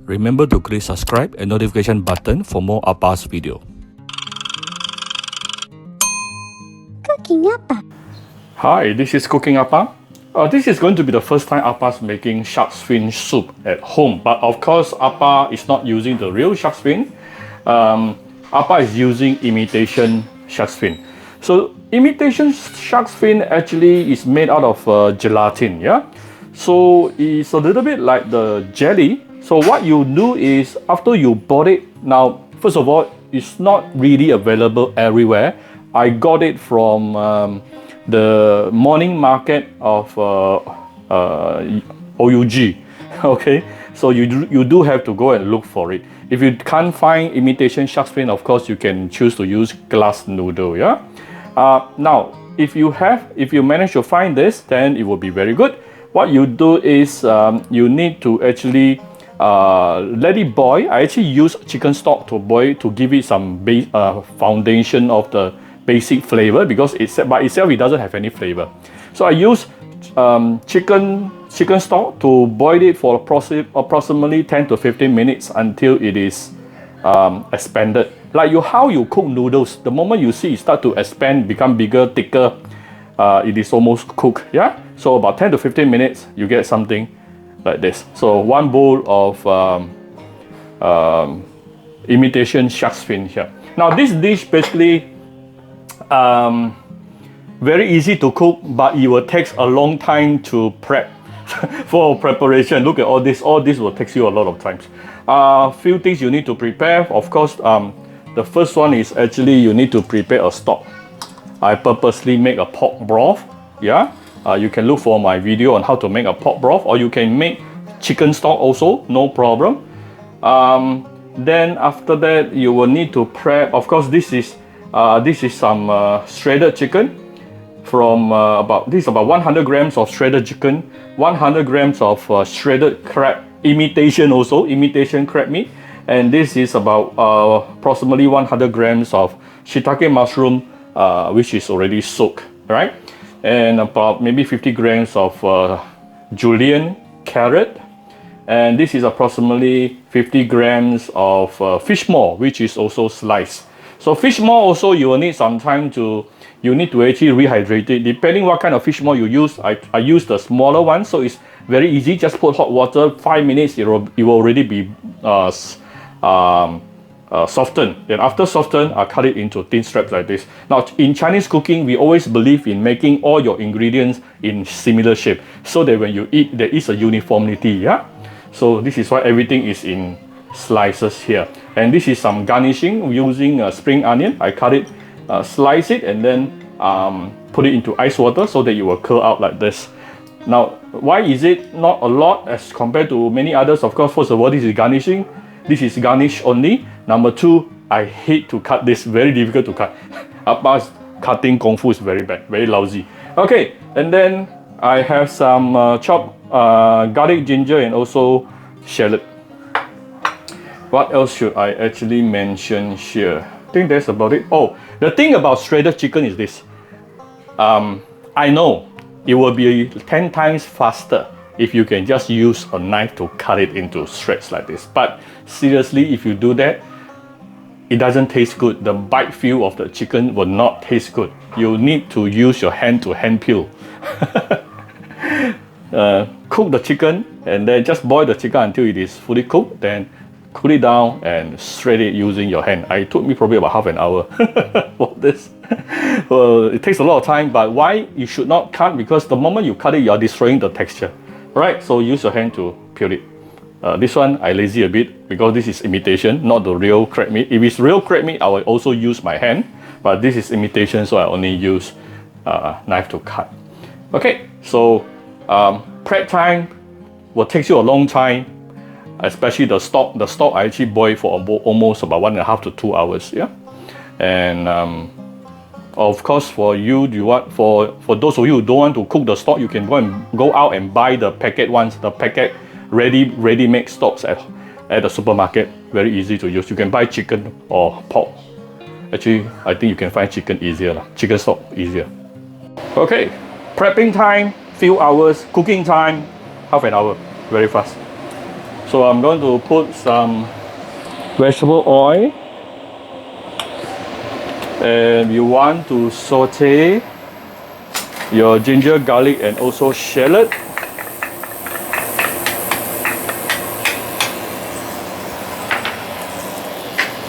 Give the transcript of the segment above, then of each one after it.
Remember to click subscribe and notification button for more Appa's video. Cooking Appa. Hi, this is Cooking Appa. This is going to be the first time Appa's making shark's fin soup at home. But of course, Appa is not using the real shark's fin. Appa is using imitation shark's fin. So imitation shark's fin actually is made out of gelatin, yeah? So it's a little bit like the jelly. So what you do is, after you bought it, now, first of all, it's not really available everywhere. I got it from the morning market of OUG, okay? So you do have to go and look for it. If you can't find imitation shark's fin, of course, you can choose to use glass noodle, yeah? Now, if you manage to find this, then it will be very good. What you do is you need to actually let it boil. I actually use chicken stock to boil to give it some foundation of the basic flavor, because by itself it doesn't have any flavor. So I use chicken stock to boil it for approximately 10 to 15 minutes until it is expanded. Like how you cook noodles, the moment you see it start to expand, become bigger, thicker, it is almost cooked. Yeah. So about 10 to 15 minutes, you get something like this. So one bowl of imitation shark's fin here. Now this dish basically very easy to cook, but it will take a long time to prep for preparation. Look at all this. All this will take you a lot of times. Few things you need to prepare. Of course, the first one is actually you need to prepare a stock. I purposely make a pork broth. Yeah. You can look for my video on how to make a pork broth, or you can make chicken stock also, no problem. Then after that, you will need to prep. Of course, this is some shredded chicken from about 100 grams of shredded chicken, 100 grams of shredded crab, imitation crab meat, and this is about approximately 100 grams of shitake mushroom, which is already soaked, right? And about maybe 50 grams of julienne carrot, and this is approximately 50 grams of fish maw, which is also sliced. So fish maw also, you will need some time you need to actually rehydrate it. Depending what kind of fish maw you use, I use the smaller one, so it's very easy. Just put hot water, 5 minutes, it will already be softened. Then after softened, I cut it into thin strips like this. Now in Chinese cooking, we always believe in making all your ingredients in similar shape, so that when you eat, there is a uniformity, yeah? So this is why everything is in slices here. And this is some garnishing using spring onion. I cut it, slice it, and then put it into ice water so that it will curl out like this. Now, why is it not a lot as compared to many others? Of course, first of all, this is garnishing. This is garnish only. Number two, I hate to cut this. Very difficult to cut. Appa's cutting kung fu is very bad, very lousy. Okay, and then I have some chopped garlic, ginger, and also shallot. What else should I actually mention here? I think that's about it. Oh, the thing about shredded chicken is this. I know it will be 10 times faster if you can just use a knife to cut it into shreds like this. But seriously, if you do that, it doesn't taste good. The bite feel of the chicken will not taste good. You need to use your hand to hand peel. Cook the chicken and then just boil the chicken until it is fully cooked. Then cool it down and shred it using your hand. It took me probably about half an hour for this. Well, it takes a lot of time, but why you should not cut? Because the moment you cut it, you are destroying the texture. Right? So use your hand to peel it. This one, I lazy a bit because this is imitation, not the real crab meat. If it's real crab meat, I will also use my hand. But this is imitation, so I only use knife to cut. Okay, so prep time will take you a long time. Especially the stock. The stock I actually boil for almost about 1.5 to 2 hours. Yeah, and of course, for those of you who don't want to cook the stock, you can go out and buy the packet ones. The packet ready-made stocks at the supermarket. Very easy to use. You can buy chicken or pork. Actually, I think you can find chicken easier. Chicken stock easier. Okay, prepping time few hours, cooking time half an hour. Very fast. So I'm going to put some vegetable oil, and you want to saute your ginger, garlic, and also shallot.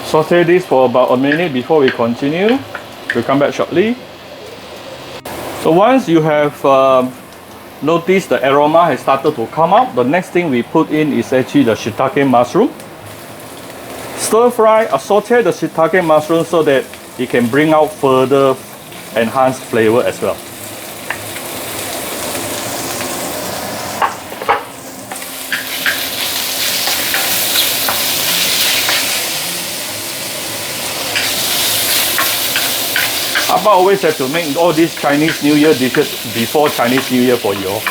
Saute this for about a minute before we continue. We'll come back shortly. So once you have noticed the aroma has started to come up, the next thing we put in is actually the shitake mushroom. Stir fry or saute the shitake mushroom so that it can bring out further enhanced flavor as well. Papa always have to make all these Chinese New Year dishes before Chinese New Year for you all.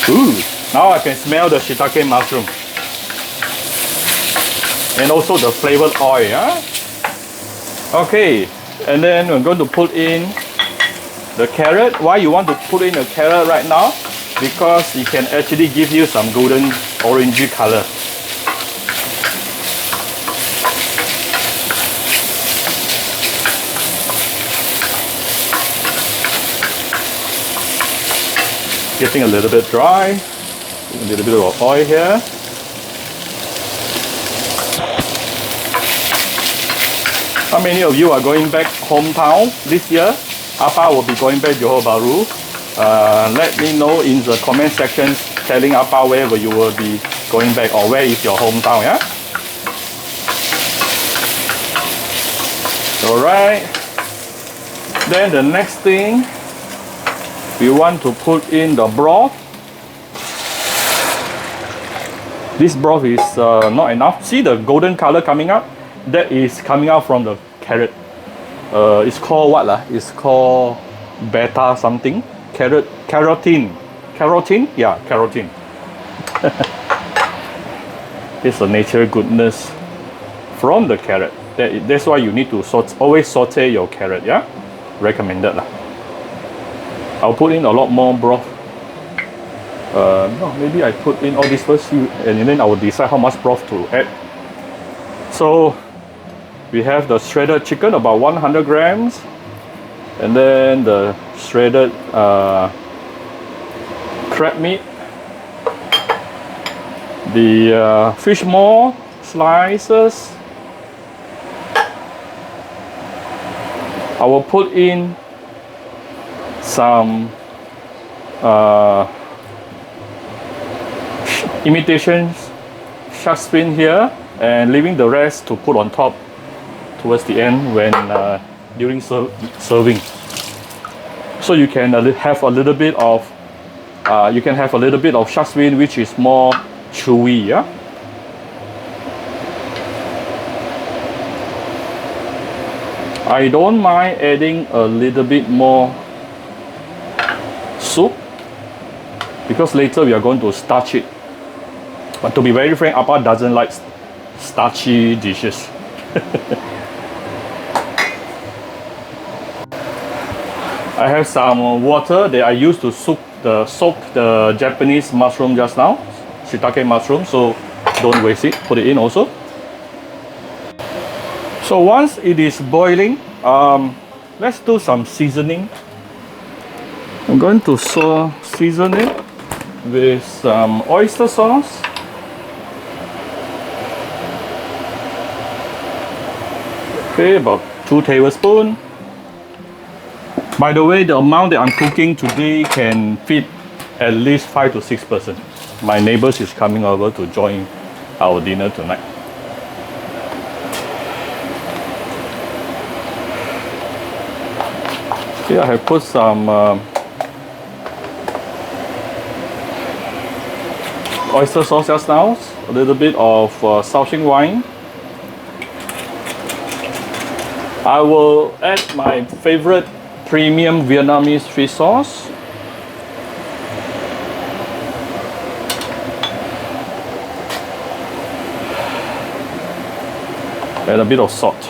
Ooh, now I can smell the shitake mushroom. And also the flavored oil. Huh? Okay, and then we're going to put in the carrot. Why you want to put in the carrot right now? Because it can actually give you some golden orangey color. Getting a little bit dry, a little bit of oil here. How many of you are going back hometown this year? Appa will be going back Johor Bahru. Let me know in the comment section telling Appa where you will be going back or where is your hometown, yeah? Alright. Then the next thing, we want to put in the broth. This broth is not enough. See the golden color coming up? That is coming out from the carrot. It's called what lah? It's called beta something. Carotene. Carotene? Yeah, carotene. It's a natural goodness from the carrot. That's why you need to always saute your carrot, yeah? Recommended lah. I'll put in a lot more broth. No, maybe I put in all this first and then I will decide how much broth to add. So we have the shredded chicken, about 100 grams, and then the shredded crab meat, the fish maw slices. I will put in some imitation Sharks-Fin here, and leaving the rest to put on top towards the end when during serving. So you can have a little bit of Sharks-Fin, which is more chewy, yeah. I don't mind adding a little bit more soup because later we are going to starch it. But to be very frank, Appa doesn't like starchy dishes. I have some water that I used to soak the Japanese mushroom just now, shitake mushroom, so don't waste it, put it in also. So once it is boiling, let's do some seasoning. I'm going to season it with some oyster sauce. Okay, about 2 tablespoons. By the way, the amount that I'm cooking today can feed at least 5 to 6 persons. My neighbors is coming over to join our dinner tonight. Okay, I have put some oyster sauce just now, a little bit of Shao Hsing wine. I will add my favorite premium Vietnamese fish sauce. And a bit of salt.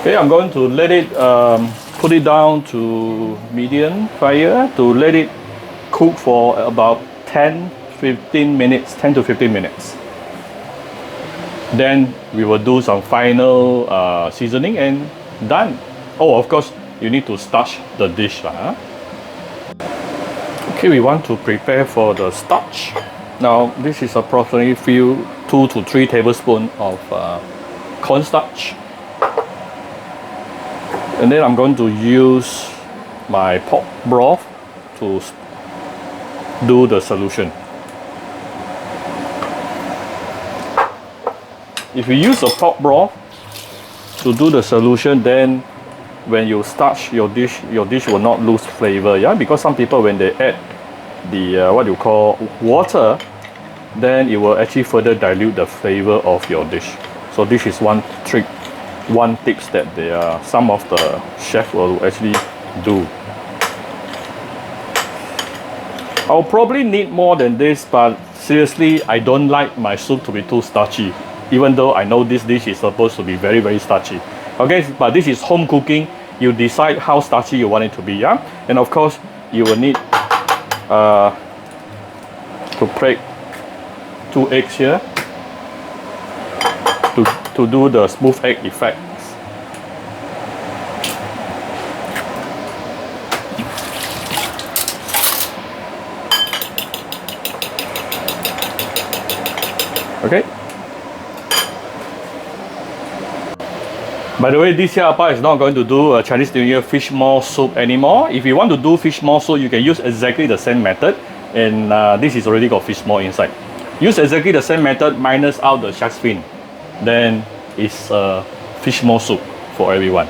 Okay, I'm going to let it put it down to medium fire to let it cook for about 10-15 minutes. 10 to 15 minutes. Then we will do some final seasoning and done. Oh, of course, you need to starch the dish. Huh? Okay, we want to prepare for the starch. Now, this is approximately 2 to 3 tablespoons of cornstarch. And then I'm going to use my pork broth to do the solution. If you use a pork broth to do the solution, then when you starch your dish will not lose flavor. Yeah, because some people, when they add the what you call water, then it will actually further dilute the flavor of your dish. So this is one trick, one tips that some of the chefs will actually do. I'll probably need more than this, but seriously, I don't like my soup to be too starchy, even though I know this dish is supposed to be very, very starchy. Okay, but this is home cooking. You decide how starchy you want it to be, yeah? And of course, you will need to break 2 eggs here to do the smooth egg effect. Okay. By the way, this year Appa is not going to do a Chinese New Year fish maw soup anymore. If you want to do fish maw soup, you can use exactly the same method. And this is already got fish maw inside. Use exactly the same method minus out the Sharksfin. Then it's fish maw soup for everyone.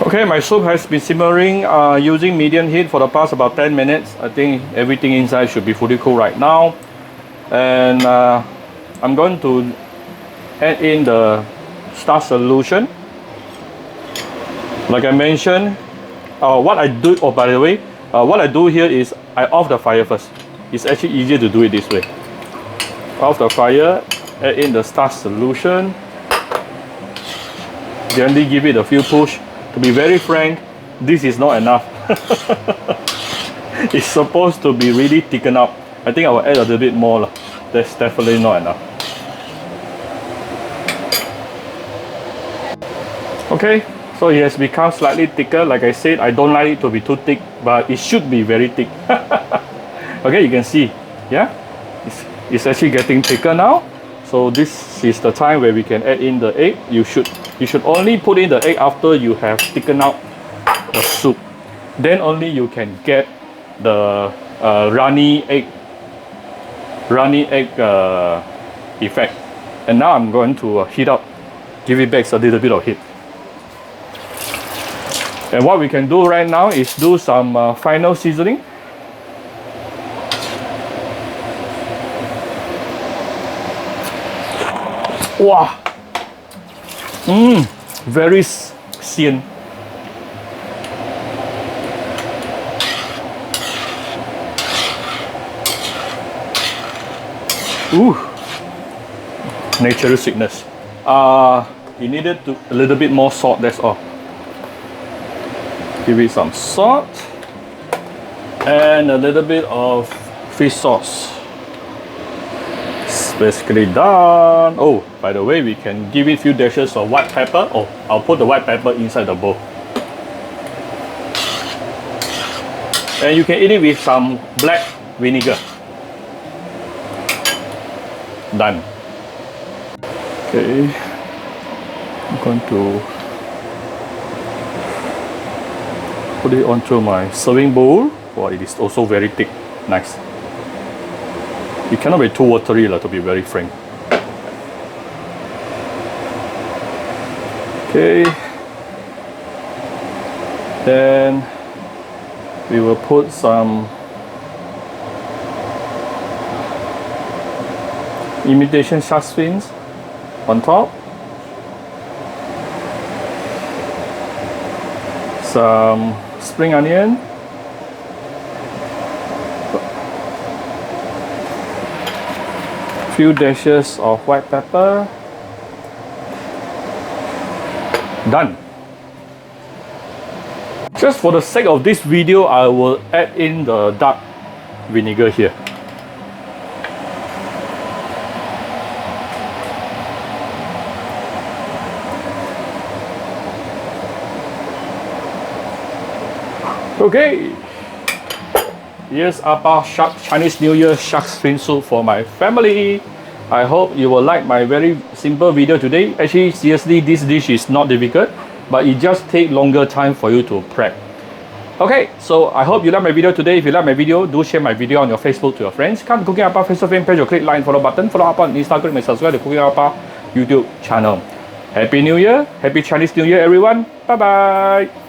Okay, my soup has been simmering using medium heat for the past about 10 minutes. I think everything inside should be fully cooked right now. And I'm going to add in the starch solution. Like I mentioned, what I do, oh by the way, what I do here is I off the fire first. It's actually easier to do it this way. Off the fire, add in the starch solution. Gently give it a few push. To be very frank, this is not enough. It's supposed to be really thickened up. I think I will add a little bit more. That's definitely not enough. Okay, so it has become slightly thicker. Like I said, I don't like it to be too thick, but it should be very thick. Okay, you can see, yeah, it's actually getting thicker now. So this is the time where we can add in the egg. You should only put in the egg after you have thickened out the soup. Then only you can get the runny egg effect. And now I'm going to heat up, give it back a little bit of heat. And what we can do right now is do some final seasoning. Wow! Very xian. Ooh, natural sweetness. You needed a little bit more salt, that's all. Give it some salt and a little bit of fish sauce. It's basically done. Oh, by the way, we can give it a few dashes of white pepper. Oh, I'll put the white pepper inside the bowl. And you can eat it with some black vinegar. Done. Okay, I'm going to put it onto my serving bowl. Wow, it is also very thick. Nice. It cannot be too watery, to be very frank. Okay. Then we will put some imitation Sharks-Fin on top. Some spring onion. Few dashes of white pepper. Done. Just for the sake of this video, I will add in the dark vinegar here. Okay. Here's Appa Chinese New Year shark's fin soup for my family. I hope you will like my very simple video today. Actually, seriously, this dish is not difficult, but it just takes longer time for you to prep. Okay, so I hope you like my video today. If you like my video, do share my video on your Facebook to your friends. Come to Cooking Appa Facebook fan page or click like and follow button. Follow Appa on Instagram and subscribe to Cooking Appa YouTube channel. Happy New Year! Happy Chinese New Year, everyone! Bye bye!